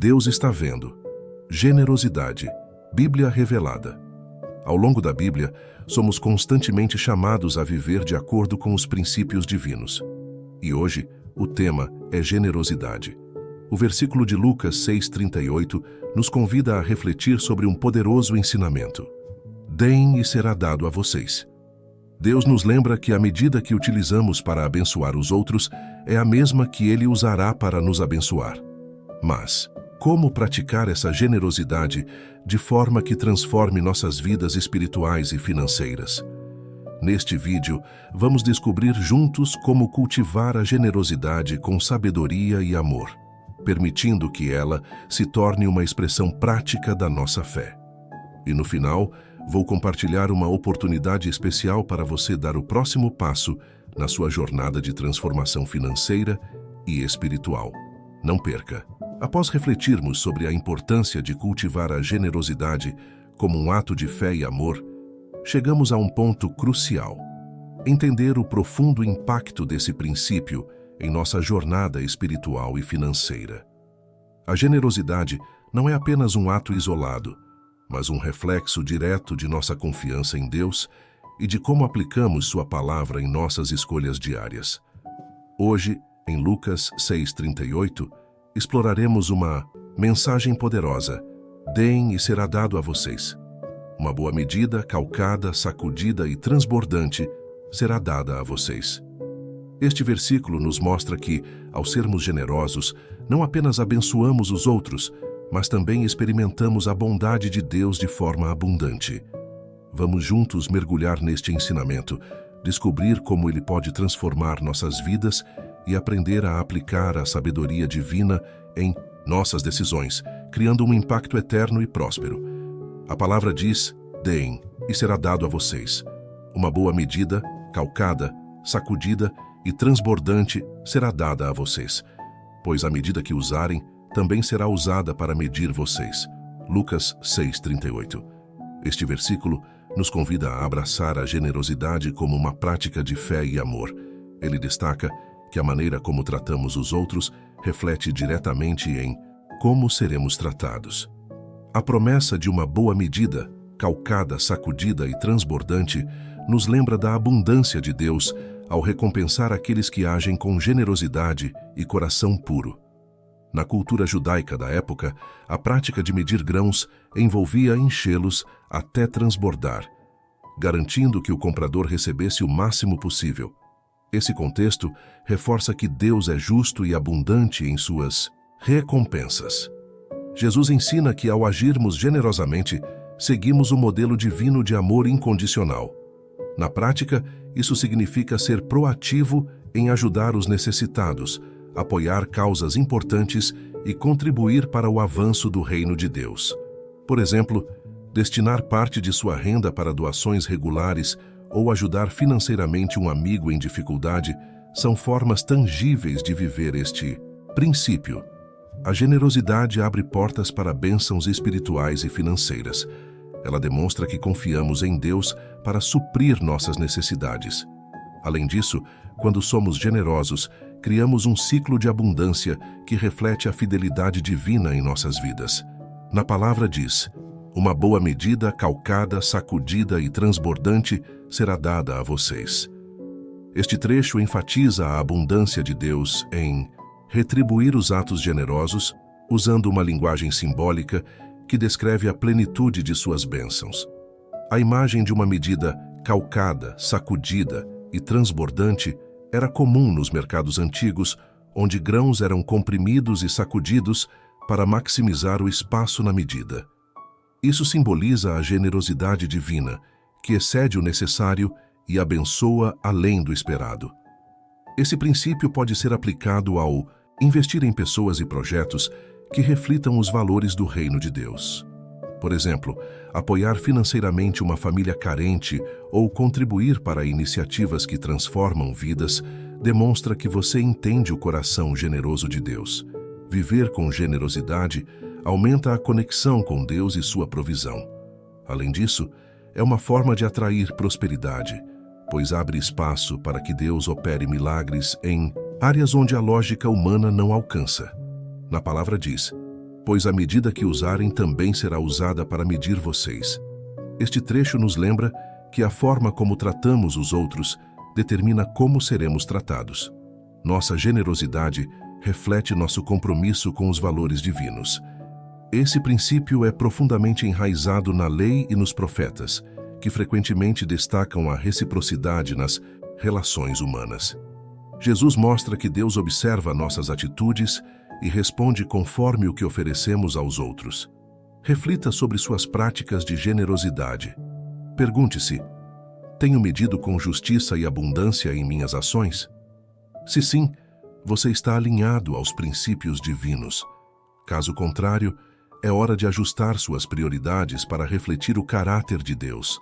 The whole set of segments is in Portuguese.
Deus está vendo. Generosidade. Bíblia revelada. Ao longo da Bíblia, somos constantemente chamados a viver de acordo com os princípios divinos. E hoje, o tema é generosidade. O versículo de Lucas 6,38 nos convida a refletir sobre um poderoso ensinamento. Deem e será dado a vocês. Deus nos lembra que a medida que utilizamos para abençoar os outros é a mesma que Ele usará para nos abençoar. Mas, como praticar essa generosidade de forma que transforme nossas vidas espirituais e financeiras? Neste vídeo, vamos descobrir juntos como cultivar a generosidade com sabedoria e amor, permitindo que ela se torne uma expressão prática da nossa fé. E no final, vou compartilhar uma oportunidade especial para você dar o próximo passo na sua jornada de transformação financeira e espiritual. Não perca! Após refletirmos sobre a importância de cultivar a generosidade como um ato de fé e amor, chegamos a um ponto crucial: entender o profundo impacto desse princípio em nossa jornada espiritual e financeira. A generosidade não é apenas um ato isolado, mas um reflexo direto de nossa confiança em Deus e de como aplicamos Sua palavra em nossas escolhas diárias. Hoje, em Lucas 6,38, exploraremos uma mensagem poderosa: deem e será dado a vocês. Uma boa medida, calcada, sacudida e transbordante será dada a vocês. Este versículo nos mostra que, ao sermos generosos, não apenas abençoamos os outros, mas também experimentamos a bondade de Deus de forma abundante. Vamos juntos mergulhar neste ensinamento, descobrir como ele pode transformar nossas vidas e aprender a aplicar a sabedoria divina em nossas decisões, criando um impacto eterno e próspero. A palavra diz: deem, e será dado a vocês. Uma boa medida, calcada, sacudida e transbordante será dada a vocês, pois a medida que usarem também será usada para medir vocês. Lucas 6,38. Este versículo nos convida a abraçar a generosidade como uma prática de fé e amor. Ele destaca que a maneira como tratamos os outros reflete diretamente em como seremos tratados. A promessa de uma boa medida, calcada, sacudida e transbordante, nos lembra da abundância de Deus ao recompensar aqueles que agem com generosidade e coração puro. Na cultura judaica da época, a prática de medir grãos envolvia enchê-los até transbordar, garantindo que o comprador recebesse o máximo possível. Esse contexto reforça que Deus é justo e abundante em suas recompensas. Jesus ensina que, ao agirmos generosamente, seguimos o modelo divino de amor incondicional. Na prática, isso significa ser proativo em ajudar os necessitados, apoiar causas importantes e contribuir para o avanço do reino de Deus. Por exemplo, destinar parte de sua renda para doações regulares ou ajudar financeiramente um amigo em dificuldade são formas tangíveis de viver este princípio. A generosidade abre portas para bênçãos espirituais e financeiras. Ela demonstra que confiamos em Deus para suprir nossas necessidades. Além disso, quando somos generosos, criamos um ciclo de abundância que reflete a fidelidade divina em nossas vidas. Na palavra diz: uma boa medida, calcada, sacudida e transbordante será dada a vocês. Este trecho enfatiza a abundância de Deus em retribuir os atos generosos, usando uma linguagem simbólica que descreve a plenitude de suas bênçãos. A imagem de uma medida calcada, sacudida e transbordante era comum nos mercados antigos, onde grãos eram comprimidos e sacudidos para maximizar o espaço na medida. Isso simboliza a generosidade divina, que excede o necessário e abençoa além do esperado. Esse princípio pode ser aplicado ao investir em pessoas e projetos que reflitam os valores do reino de Deus. Por exemplo, apoiar financeiramente uma família carente ou contribuir para iniciativas que transformam vidas demonstra que você entende o coração generoso de Deus. Viver com generosidade aumenta a conexão com Deus e sua provisão. Além disso, é uma forma de atrair prosperidade, pois abre espaço para que Deus opere milagres em áreas onde a lógica humana não alcança. Na palavra diz: pois a medida que usarem também será usada para medir vocês. Este trecho nos lembra que a forma como tratamos os outros determina como seremos tratados. Nossa generosidade reflete nosso compromisso com os valores divinos. Esse princípio é profundamente enraizado na lei e nos profetas, que frequentemente destacam a reciprocidade nas relações humanas. Jesus mostra que Deus observa nossas atitudes e responde conforme o que oferecemos aos outros. Reflita sobre suas práticas de generosidade. Pergunte-se: tenho medido com justiça e abundância em minhas ações? Se sim, você está alinhado aos princípios divinos. Caso contrário, é hora de ajustar suas prioridades para refletir o caráter de Deus.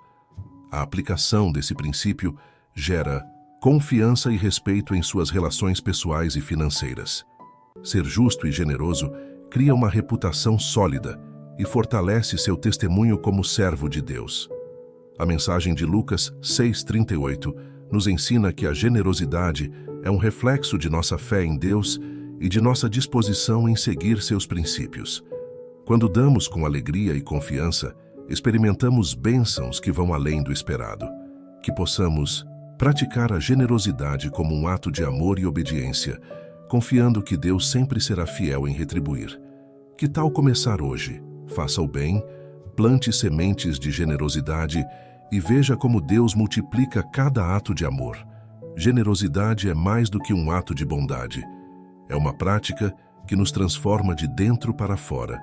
A aplicação desse princípio gera confiança e respeito em suas relações pessoais e financeiras. Ser justo e generoso cria uma reputação sólida e fortalece seu testemunho como servo de Deus. A mensagem de Lucas 6:38 nos ensina que a generosidade é um reflexo de nossa fé em Deus e de nossa disposição em seguir seus princípios. Quando damos com alegria e confiança, experimentamos bênçãos que vão além do esperado. Que possamos praticar a generosidade como um ato de amor e obediência, confiando que Deus sempre será fiel em retribuir. Que tal começar hoje? Faça o bem, plante sementes de generosidade e veja como Deus multiplica cada ato de amor. Generosidade é mais do que um ato de bondade. É uma prática que nos transforma de dentro para fora.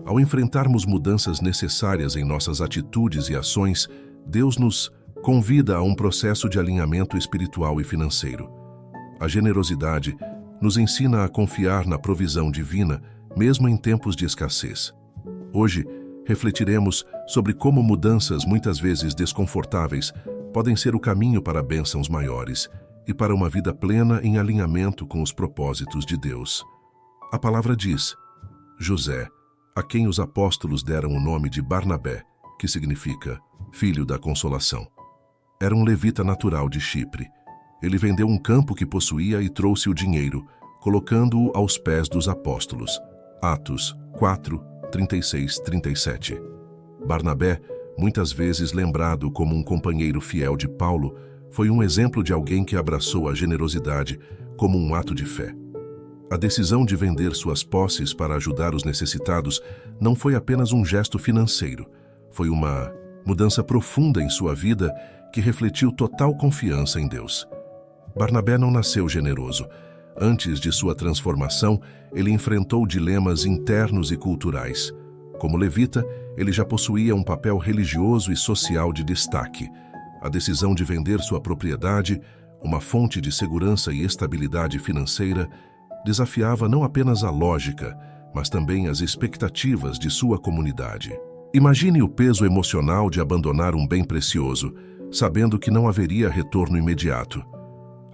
Ao enfrentarmos mudanças necessárias em nossas atitudes e ações, Deus nos convida a um processo de alinhamento espiritual e financeiro. A generosidade nos ensina a confiar na provisão divina, mesmo em tempos de escassez. Hoje, refletiremos sobre como mudanças muitas vezes desconfortáveis podem ser o caminho para bênçãos maiores e para uma vida plena em alinhamento com os propósitos de Deus. A palavra diz: José, a quem os apóstolos deram o nome de Barnabé, que significa filho da consolação. Era um levita natural de Chipre. Ele vendeu um campo que possuía e trouxe o dinheiro, colocando-o aos pés dos apóstolos. Atos 4, 36, 37. Barnabé, muitas vezes lembrado como um companheiro fiel de Paulo, foi um exemplo de alguém que abraçou a generosidade como um ato de fé. A decisão de vender suas posses para ajudar os necessitados não foi apenas um gesto financeiro, foi uma mudança profunda em sua vida que refletiu total confiança em Deus. Barnabé não nasceu generoso. Antes de sua transformação, ele enfrentou dilemas internos e culturais. Como levita, ele já possuía um papel religioso e social de destaque. A decisão de vender sua propriedade, uma fonte de segurança e estabilidade financeira, desafiava não apenas a lógica, mas também as expectativas de sua comunidade. Imagine o peso emocional de abandonar um bem precioso, sabendo que não haveria retorno imediato.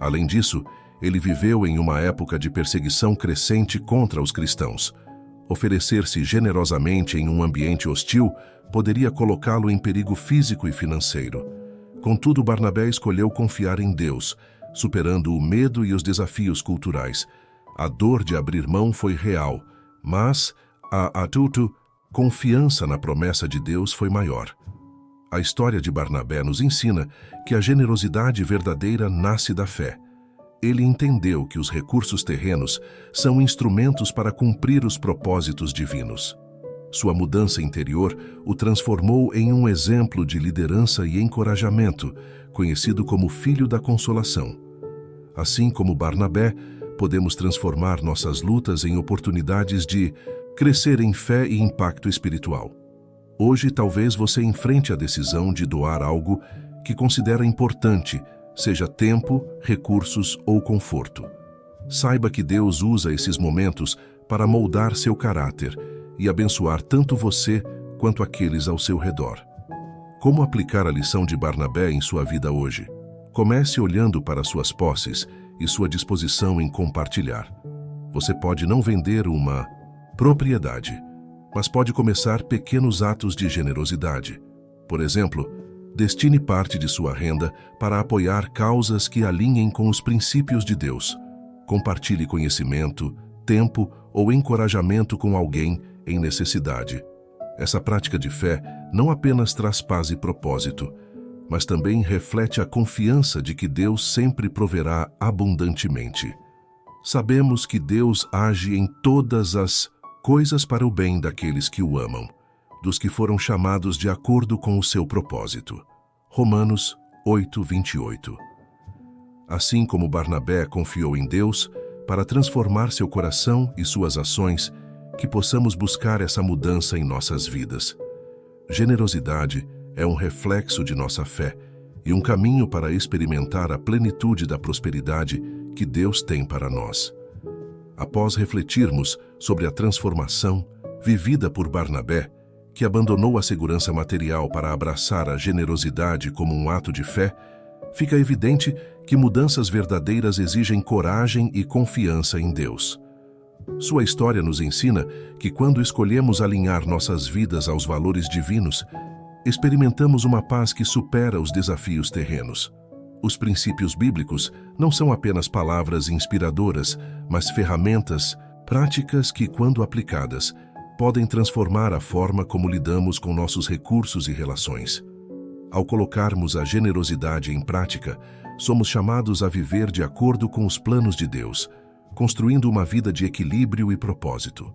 Além disso, ele viveu em uma época de perseguição crescente contra os cristãos. Oferecer-se generosamente em um ambiente hostil poderia colocá-lo em perigo físico e financeiro. Contudo, Barnabé escolheu confiar em Deus, superando o medo e os desafios culturais. A dor de abrir mão foi real, mas a confiança na promessa de Deus foi maior. A história de Barnabé nos ensina que a generosidade verdadeira nasce da fé. Ele entendeu que os recursos terrenos são instrumentos para cumprir os propósitos divinos. Sua mudança interior o transformou em um exemplo de liderança e encorajamento, conhecido como Filho da Consolação. Assim como Barnabé, podemos transformar nossas lutas em oportunidades de crescer em fé e impacto espiritual. Hoje, talvez você enfrente a decisão de doar algo que considera importante, seja tempo, recursos ou conforto. Saiba que Deus usa esses momentos para moldar seu caráter e abençoar tanto você quanto aqueles ao seu redor. Como aplicar a lição de Barnabé em sua vida hoje? Comece olhando para suas posses e sua disposição em compartilhar. Você pode não vender uma propriedade, mas pode começar pequenos atos de generosidade. Por exemplo, destine parte de sua renda para apoiar causas que alinhem com os princípios de Deus. Compartilhe conhecimento, tempo ou encorajamento com alguém em necessidade. Essa prática de fé não apenas traz paz e propósito, mas também reflete a confiança de que Deus sempre proverá abundantemente. Sabemos que Deus age em todas as coisas para o bem daqueles que o amam, dos que foram chamados de acordo com o seu propósito. Romanos 8:28. Assim como Barnabé confiou em Deus para transformar seu coração e suas ações, que possamos buscar essa mudança em nossas vidas. Generosidade é um reflexo de nossa fé e um caminho para experimentar a plenitude da prosperidade que Deus tem para nós. Após refletirmos sobre a transformação vivida por Barnabé, que abandonou a segurança material para abraçar a generosidade como um ato de fé, fica evidente que mudanças verdadeiras exigem coragem e confiança em Deus. Sua história nos ensina que quando escolhemos alinhar nossas vidas aos valores divinos, experimentamos uma paz que supera os desafios terrenos. Os princípios bíblicos não são apenas palavras inspiradoras, mas ferramentas práticas que, quando aplicadas, podem transformar a forma como lidamos com nossos recursos e relações. Ao colocarmos a generosidade em prática, somos chamados a viver de acordo com os planos de Deus, construindo uma vida de equilíbrio e propósito.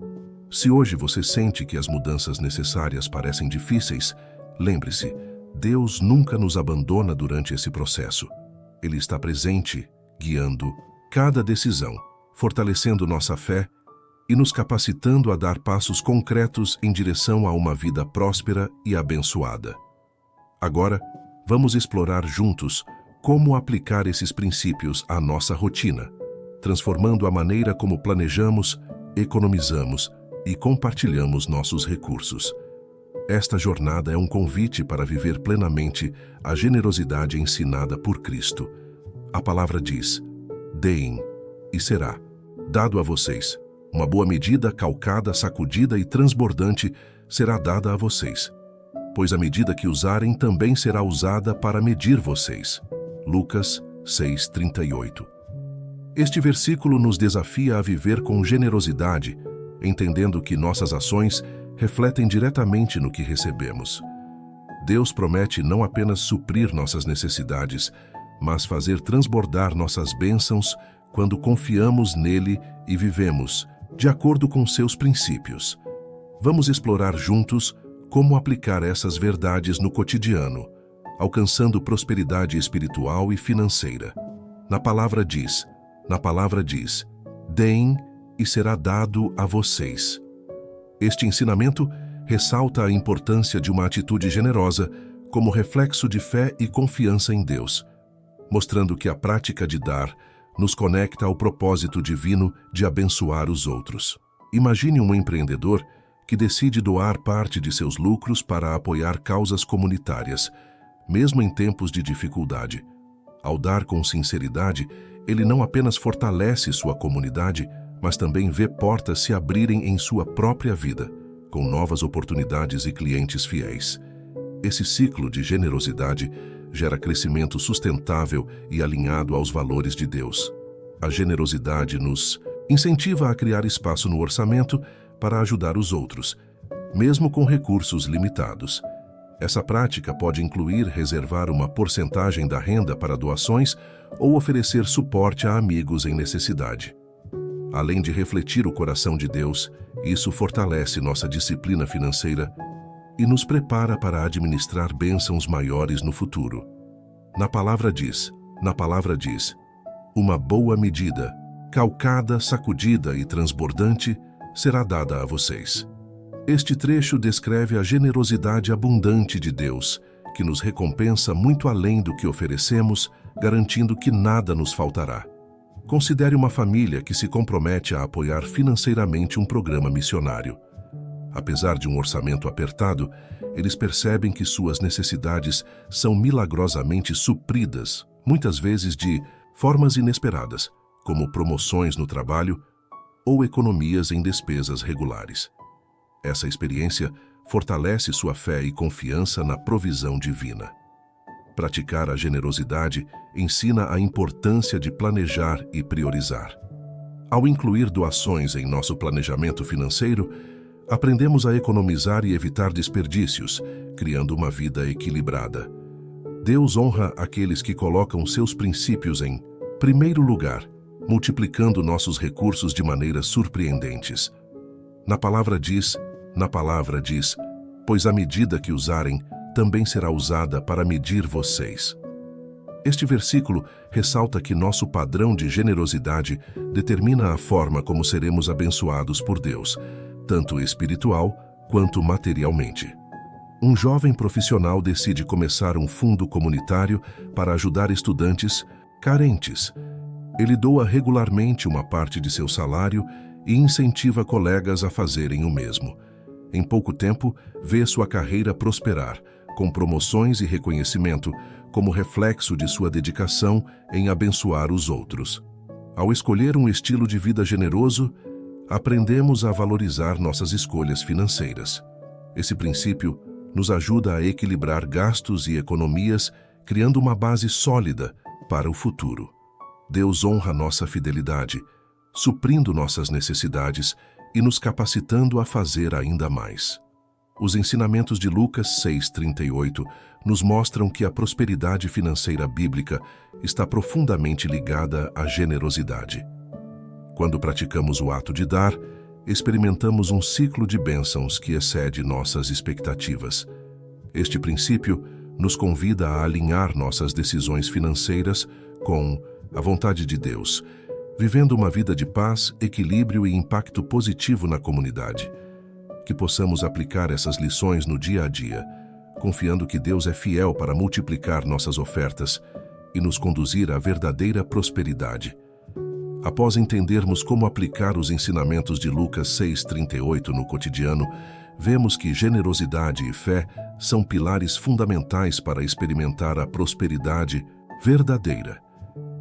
Se hoje você sente que as mudanças necessárias parecem difíceis, lembre-se, Deus nunca nos abandona durante esse processo. Ele está presente, guiando cada decisão, fortalecendo nossa fé e nos capacitando a dar passos concretos em direção a uma vida próspera e abençoada. Agora, vamos explorar juntos como aplicar esses princípios à nossa rotina, transformando a maneira como planejamos, economizamos e compartilhamos nossos recursos. Esta jornada é um convite para viver plenamente a generosidade ensinada por Cristo. A palavra diz: deem, e será dado a vocês. Uma boa medida, calcada, sacudida e transbordante será dada a vocês. Pois a medida que usarem também será usada para medir vocês. Lucas 6:38. Este versículo nos desafia a viver com generosidade, entendendo que nossas ações refletem diretamente no que recebemos. Deus promete não apenas suprir nossas necessidades, mas fazer transbordar nossas bênçãos quando confiamos nele e vivemos de acordo com seus princípios. Vamos explorar juntos como aplicar essas verdades no cotidiano, alcançando prosperidade espiritual e financeira. Na palavra diz, deem e será dado a vocês. Este ensinamento ressalta a importância de uma atitude generosa como reflexo de fé e confiança em Deus, mostrando que a prática de dar nos conecta ao propósito divino de abençoar os outros. Imagine um empreendedor que decide doar parte de seus lucros para apoiar causas comunitárias, mesmo em tempos de dificuldade. Ao dar com sinceridade, ele não apenas fortalece sua comunidade, mas também vê portas se abrirem em sua própria vida, com novas oportunidades e clientes fiéis. Esse ciclo de generosidade gera crescimento sustentável e alinhado aos valores de Deus. A generosidade nos incentiva a criar espaço no orçamento para ajudar os outros, mesmo com recursos limitados. Essa prática pode incluir reservar uma porcentagem da renda para doações ou oferecer suporte a amigos em necessidade. Além de refletir o coração de Deus, isso fortalece nossa disciplina financeira e nos prepara para administrar bênçãos maiores no futuro. Na palavra diz, uma boa medida, calcada, sacudida e transbordante, será dada a vocês. Este trecho descreve a generosidade abundante de Deus, que nos recompensa muito além do que oferecemos, garantindo que nada nos faltará. Considere uma família que se compromete a apoiar financeiramente um programa missionário. Apesar de um orçamento apertado, eles percebem que suas necessidades são milagrosamente supridas, muitas vezes de formas inesperadas, como promoções no trabalho ou economias em despesas regulares. Essa experiência fortalece sua fé e confiança na provisão divina. Praticar a generosidade ensina a importância de planejar e priorizar. Ao incluir doações em nosso planejamento financeiro, Aprendemos a economizar e evitar desperdícios, criando uma vida equilibrada. Deus honra aqueles que colocam seus princípios em primeiro lugar, multiplicando nossos recursos de maneiras surpreendentes. Na palavra diz, pois a medida que usarem, também será usada para medir vocês. Este versículo ressalta que nosso padrão de generosidade determina a forma como seremos abençoados por Deus, tanto espiritual quanto materialmente. Um jovem profissional decide começar um fundo comunitário para ajudar estudantes carentes. Ele doa regularmente uma parte de seu salário e incentiva colegas a fazerem o mesmo. Em pouco tempo, vê sua carreira prosperar, com promoções e reconhecimento, como reflexo de sua dedicação em abençoar os outros. Ao escolher um estilo de vida generoso, aprendemos a valorizar nossas escolhas financeiras. Esse princípio nos ajuda a equilibrar gastos e economias, criando uma base sólida para o futuro. Deus honra nossa fidelidade, suprindo nossas necessidades e nos capacitando a fazer ainda mais. Os ensinamentos de Lucas 6:38 nos mostram que a prosperidade financeira bíblica está profundamente ligada à generosidade. Quando praticamos o ato de dar, experimentamos um ciclo de bênçãos que excede nossas expectativas. Este princípio nos convida a alinhar nossas decisões financeiras com a vontade de Deus, vivendo uma vida de paz, equilíbrio e impacto positivo na comunidade. Que possamos aplicar essas lições no dia a dia, confiando que Deus é fiel para multiplicar nossas ofertas e nos conduzir à verdadeira prosperidade. Após entendermos como aplicar os ensinamentos de Lucas 6:38 no cotidiano, vemos que generosidade e fé são pilares fundamentais para experimentar a prosperidade verdadeira.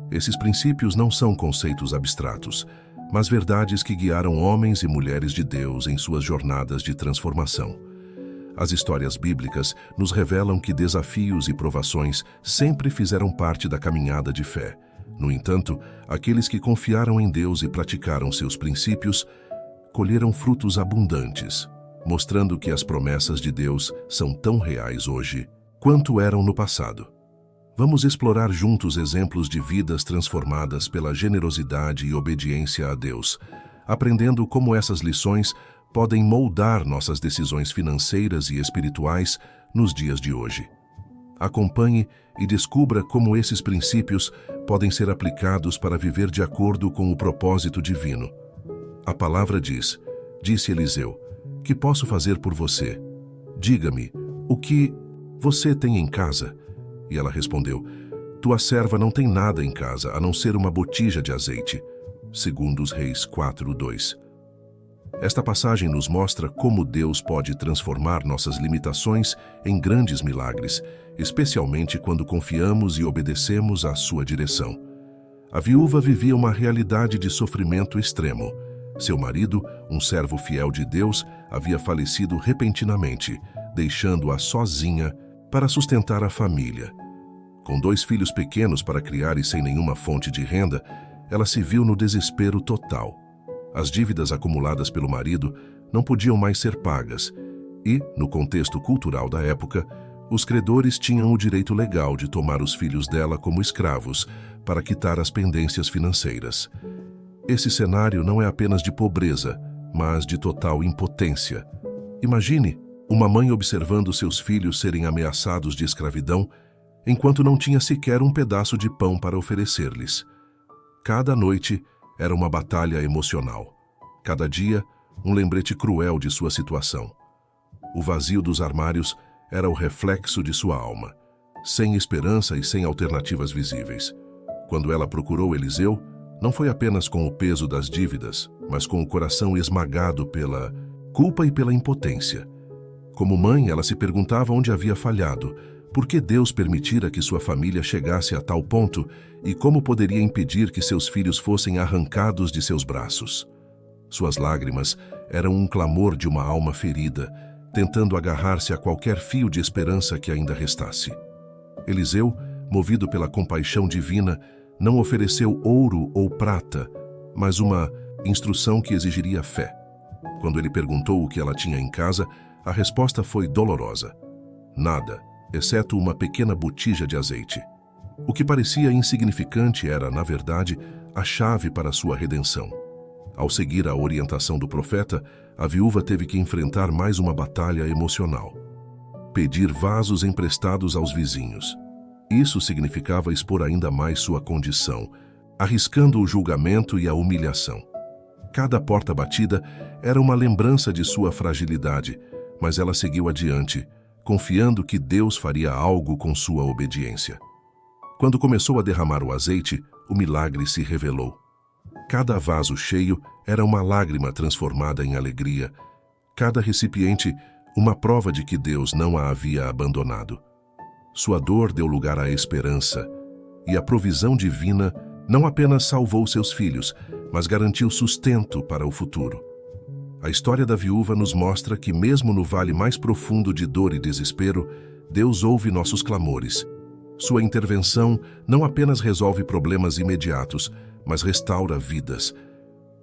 Esses princípios não são conceitos abstratos, mas verdades que guiaram homens e mulheres de Deus em suas jornadas de transformação. As histórias bíblicas nos revelam que desafios e provações sempre fizeram parte da caminhada de fé. No entanto, aqueles que confiaram em Deus e praticaram seus princípios colheram frutos abundantes, mostrando que as promessas de Deus são tão reais hoje quanto eram no passado. Vamos explorar juntos exemplos de vidas transformadas pela generosidade e obediência a Deus, aprendendo como essas lições podem moldar nossas decisões financeiras e espirituais nos dias de hoje. Acompanhe e descubra como esses princípios podem ser aplicados para viver de acordo com o propósito divino. A palavra diz, disse Eliseu, que posso fazer por você? Diga-me, o que você tem em casa? E ela respondeu, tua serva não tem nada em casa, a não ser uma botija de azeite. Segundo os Reis 4:2. Esta passagem nos mostra como Deus pode transformar nossas limitações em grandes milagres, especialmente quando confiamos e obedecemos à sua direção. A viúva vivia uma realidade de sofrimento extremo. Seu marido, um servo fiel de Deus, havia falecido repentinamente, deixando-a sozinha para sustentar a família. Com 2 filhos pequenos para criar e sem nenhuma fonte de renda, ela se viu no desespero total. As dívidas acumuladas pelo marido não podiam mais ser pagas e, no contexto cultural da época, os credores tinham o direito legal de tomar os filhos dela como escravos para quitar as pendências financeiras. Esse cenário não é apenas de pobreza, mas de total impotência. Imagine uma mãe observando seus filhos serem ameaçados de escravidão, enquanto não tinha sequer um pedaço de pão para oferecer-lhes. Cada noite era uma batalha emocional. Cada dia, um lembrete cruel de sua situação. O vazio dos armários era o reflexo de sua alma, sem esperança e sem alternativas visíveis. Quando ela procurou Eliseu, não foi apenas com o peso das dívidas, mas com o coração esmagado pela culpa e pela impotência. Como mãe, ela se perguntava onde havia falhado, por que Deus permitira que sua família chegasse a tal ponto e como poderia impedir que seus filhos fossem arrancados de seus braços. Suas lágrimas eram um clamor de uma alma ferida, tentando agarrar-se a qualquer fio de esperança que ainda restasse. Eliseu, movido pela compaixão divina, não ofereceu ouro ou prata, mas uma instrução que exigiria fé. Quando ele perguntou o que ela tinha em casa, a resposta foi dolorosa. Nada, exceto uma pequena botija de azeite. O que parecia insignificante era, na verdade, a chave para sua redenção. Ao seguir a orientação do profeta, a viúva teve que enfrentar mais uma batalha emocional. Pedir vasos emprestados aos vizinhos. Isso significava expor ainda mais sua condição, arriscando o julgamento e a humilhação. Cada porta batida era uma lembrança de sua fragilidade, mas ela seguiu adiante, confiando que Deus faria algo com sua obediência. Quando começou a derramar o azeite, o milagre se revelou. Cada vaso cheio era uma lágrima transformada em alegria, cada recipiente uma prova de que Deus não a havia abandonado. Sua dor deu lugar à esperança, e a provisão divina não apenas salvou seus filhos, mas garantiu sustento para o futuro. A história da viúva nos mostra que, mesmo no vale mais profundo de dor e desespero, Deus ouve nossos clamores. Sua intervenção não apenas resolve problemas imediatos, mas restaura vidas.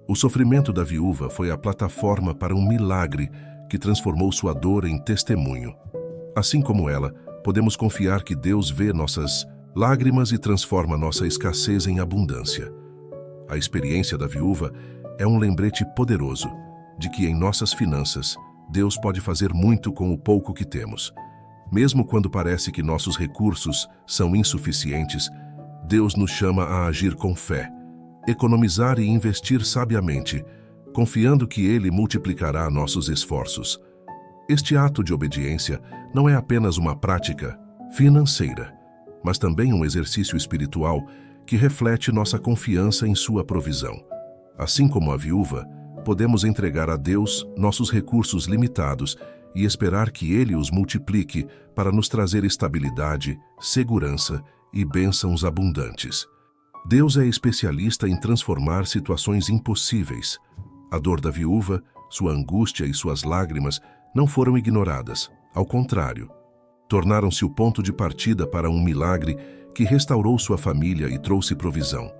O sofrimento da viúva foi a plataforma para um milagre que transformou sua dor em testemunho. Assim como ela, podemos confiar que Deus vê nossas lágrimas e transforma nossa escassez em abundância. A experiência da viúva é um lembrete poderoso de que em nossas finanças, Deus pode fazer muito com o pouco que temos. Mesmo quando parece que nossos recursos são insuficientes, Deus nos chama a agir com fé, economizar e investir sabiamente, confiando que Ele multiplicará nossos esforços. Este ato de obediência não é apenas uma prática financeira, mas também um exercício espiritual que reflete nossa confiança em sua provisão. Assim como a viúva, podemos entregar a Deus nossos recursos limitados e esperar que Ele os multiplique para nos trazer estabilidade, segurança e bênçãos abundantes. Deus é especialista em transformar situações impossíveis. A dor da viúva, sua angústia e suas lágrimas não foram ignoradas. Ao contrário, tornaram-se o ponto de partida para um milagre que restaurou sua família e trouxe provisão.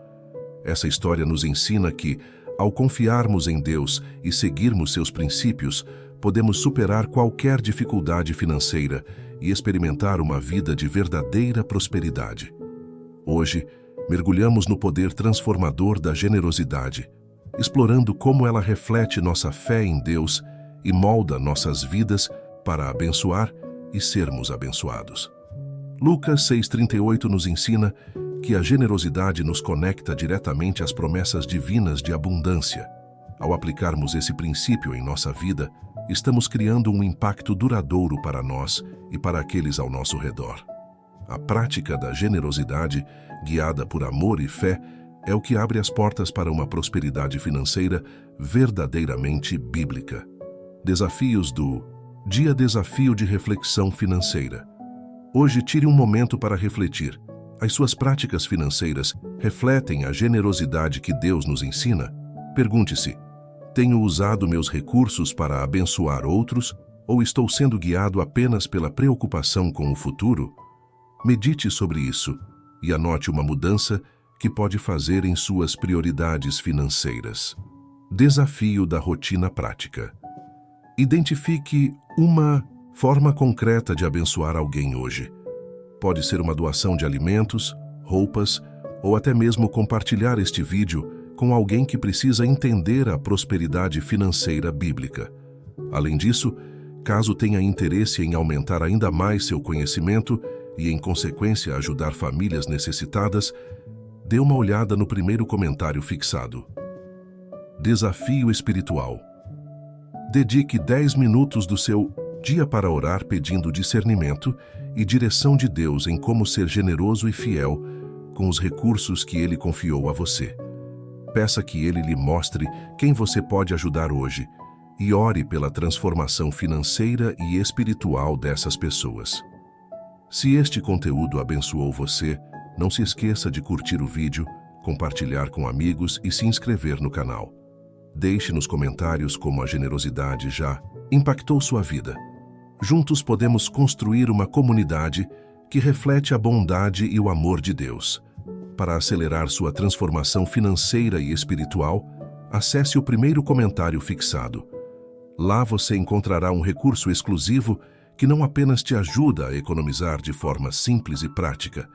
Essa história nos ensina que, ao confiarmos em Deus e seguirmos seus princípios, podemos superar qualquer dificuldade financeira e experimentar uma vida de verdadeira prosperidade. Hoje, mergulhamos no poder transformador da generosidade, explorando como ela reflete nossa fé em Deus e molda nossas vidas para abençoar e sermos abençoados. Lucas 6,38 nos ensina que a generosidade nos conecta diretamente às promessas divinas de abundância. Ao aplicarmos esse princípio em nossa vida, estamos criando um impacto duradouro para nós e para aqueles ao nosso redor. A prática da generosidade, guiada por amor e fé, é o que abre as portas para uma prosperidade financeira verdadeiramente bíblica. Desafios do Dia Desafio de Reflexão Financeira. Hoje tire um momento para refletir. As suas práticas financeiras refletem a generosidade que Deus nos ensina? Pergunte-se: tenho usado meus recursos para abençoar outros ou estou sendo guiado apenas pela preocupação com o futuro? Medite sobre isso e anote uma mudança que pode fazer em suas prioridades financeiras. Desafio da rotina prática. Identifique uma forma concreta de abençoar alguém hoje. Pode ser uma doação de alimentos, roupas ou até mesmo compartilhar este vídeo com alguém que precisa entender a prosperidade financeira bíblica. Além disso, caso tenha interesse em aumentar ainda mais seu conhecimento e, em consequência, ajudar famílias necessitadas, dê uma olhada no primeiro comentário fixado. Desafio espiritual. Dedique 10 minutos do seu dia para orar pedindo discernimento e direção de Deus em como ser generoso e fiel com os recursos que Ele confiou a você. Peça que Ele lhe mostre quem você pode ajudar hoje e ore pela transformação financeira e espiritual dessas pessoas. Se este conteúdo abençoou você, não se esqueça de curtir o vídeo, compartilhar com amigos e se inscrever no canal. Deixe nos comentários como a generosidade já impactou sua vida. Juntos podemos construir uma comunidade que reflete a bondade e o amor de Deus. Para acelerar sua transformação financeira e espiritual, acesse o primeiro comentário fixado. Lá você encontrará um recurso exclusivo que não apenas te ajuda a economizar de forma simples e prática,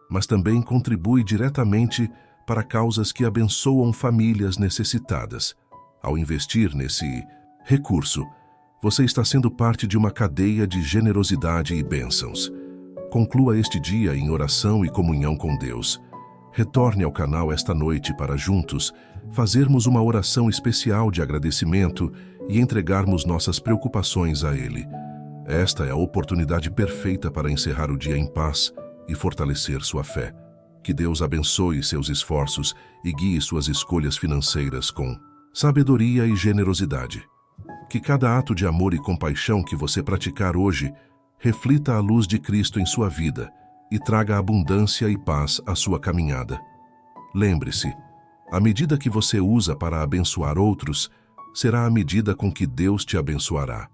mas também contribui diretamente para causas que abençoam famílias necessitadas. Ao investir nesse recurso, você está sendo parte de uma cadeia de generosidade e bênçãos. Conclua este dia em oração e comunhão com Deus. Retorne ao canal esta noite para juntos fazermos uma oração especial de agradecimento e entregarmos nossas preocupações a Ele. Esta é a oportunidade perfeita para encerrar o dia em paz e fortalecer sua fé. Que Deus abençoe seus esforços e guie suas escolhas financeiras com sabedoria e generosidade. Que cada ato de amor e compaixão que você praticar hoje reflita a luz de Cristo em sua vida e traga abundância e paz à sua caminhada. Lembre-se, a medida que você usa para abençoar outros será a medida com que Deus te abençoará.